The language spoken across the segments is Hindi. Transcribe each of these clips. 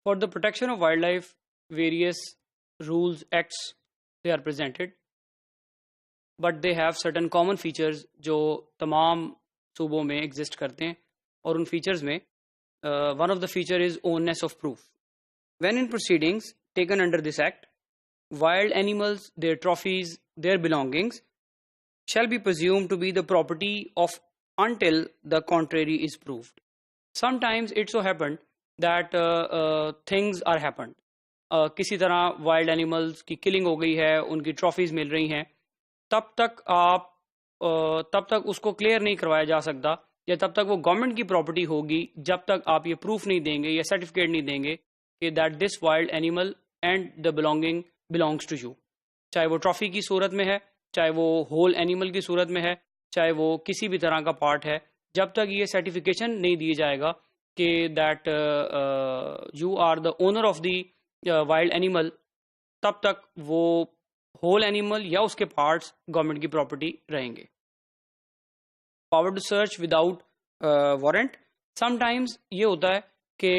For the protection of wildlife, various rules, acts, they are presented, but they have certain common features जो तमाम सूबों में exist करते हैं. और उन features में one of the feature is ownness of proof. When in proceedings taken under this act, wild animals, their trophies, their belongings shall be presumed to be the property of until the contrary is proved. Sometimes it so happened that things are happened. किसी तरह वाइल्ड एनिमल्स की किलिंग हो गई है, उनकी ट्रॉफीज मिल रही हैं, तब तक उसको क्लियर नहीं करवाया जा सकता, या तब तक वो गवर्नमेंट की प्रॉपर्टी होगी जब तक आप ये प्रूफ नहीं देंगे या सर्टिफिकेट नहीं देंगे कि that this wild animal and the belonging belongs to you. चाहे वो ट्रॉफी की सूरत में है, चाहे वो होल एनिमल की सूरत में है, चाहे वो किसी भी तरह का पार्ट है, जब तक ये सर्टिफिकेशन नहीं दिया जाएगा कि that you are the owner of the wild animal, तब तक वो होल एनिमल या उसके पार्ट्स गवर्नमेंट की प्रॉपर्टी रहेंगे. Power to search without warrant. Sometimes ये होता है कि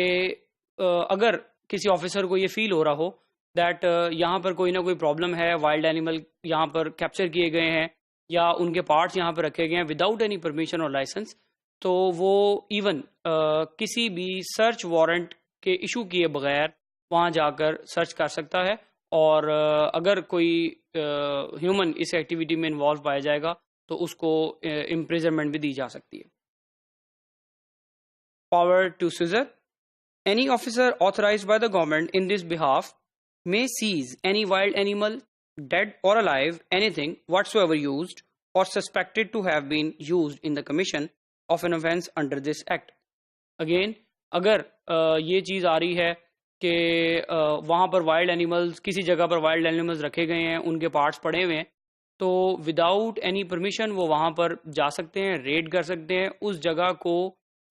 अगर किसी ऑफिसर को ये फील हो रहा हो दैट यहाँ पर कोई ना कोई प्रॉब्लम है, वाइल्ड एनिमल यहाँ पर कैप्चर किए गए हैं या उनके पार्ट्स यहाँ पर रखे गए हैं विदाउट एनी परमिशन और लाइसेंस, तो वो इवन किसी भी सर्च वारंट के इशू किए बगैर वहाँ जाकर सर्च कर सकता है. और अगर कोई ह्यूमन इस एक्टिविटी में इन्वॉल्व पाया जाएगा तो उसको इम्प्रिजनमेंट भी दी जा सकती है. Power to seizure. Any officer authorized by the government in this behalf may seize any wild animal, dead or alive, anything whatsoever used or suspected to have been used in the commission of an offence under this act. Again, अगर ये चीज़ आ रही है कि वहाँ पर वाइल्ड एनिमल्स, किसी जगह पर वाइल्ड एनिमल्स रखे गए हैं, उनके पार्ट्स पड़े हुए हैं, तो विदाउट एनी परमिशन वो वहाँ पर जा सकते हैं, रेड कर सकते हैं, उस जगह को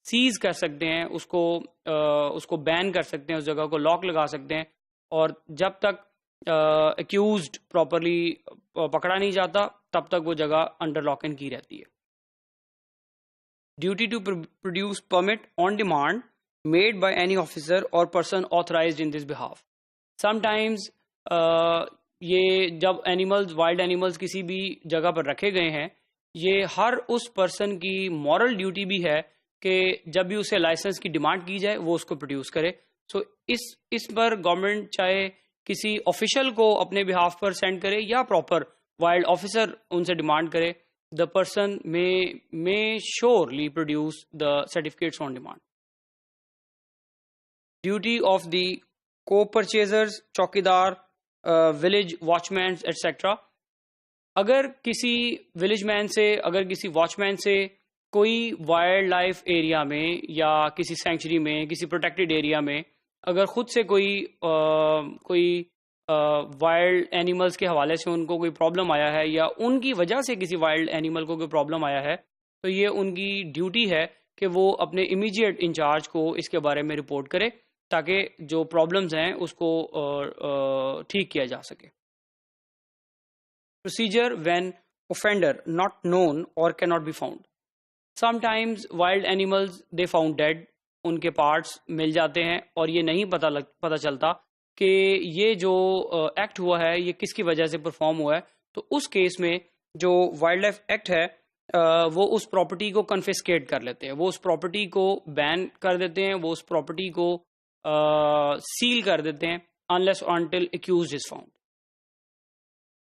सीज कर सकते हैं, उसको बैन कर सकते हैं, उस जगह को लॉक लगा सकते हैं, और जब तक एक्यूज्ड प्रॉपरली पकड़ा नहीं जाता तब तक वो जगह अंडर लॉक एंड की रहती है. Duty to produce permit on demand made by any officer or person authorised in this behalf. Sometimes ये जब एनिमल्स, वाइल्ड एनिमल्स किसी भी जगह पर रखे गए हैं, ये हर उस पर्सन की मॉरल ड्यूटी भी है कि जब भी उसे लाइसेंस की डिमांड की जाए वो उसको प्रोड्यूस करे. सो इस पर गवर्नमेंट चाहे किसी ऑफिशियल को अपने बिहाफ पर सेंड करे या प्रॉपर वाइल्ड ऑफिसर उनसे डिमांड करे, the person may surely produce the certificates on demand. Duty of the को परचेजर्स, चौकीदार, विलेज वॉचमैन एटसेट्रा. अगर किसी विलेज मैन से, अगर किसी वॉचमैन से कोई वाइल्ड लाइफ एरिया में या किसी सेंचुरी में, किसी प्रोटेक्टेड एरिया में अगर खुद से कोई वाइल्ड एनिमल्स के हवाले से उनको कोई प्रॉब्लम आया है या उनकी वजह से किसी वाइल्ड एनिमल को कोई प्रॉब्लम आया है, तो ये उनकी ड्यूटी है कि वो अपने इमीडिएट इंचार्ज को इसके बारे में रिपोर्ट करे ताकि जो प्रॉब्लम्स हैं उसको ठीक किया जा सके. Procedure when offender not known or can not be found. Sometimes wild animals they found dead, उनके पार्ट्स मिल जाते हैं और ये नहीं पता चलता कि ये जो एक्ट हुआ है ये किसकी वजह से परफॉर्म हुआ है. तो उस केस में जो वाइल्ड लाइफ एक्ट है वो उस प्रॉपर्टी को कन्फिस्केट कर लेते हैं, वो उस प्रॉपर्टी को बैन कर देते हैं, वो उस प्रॉपर्टी को सील कर देते हैं अनलेस और अनटिल एक्यूज्ड इज फाउंड.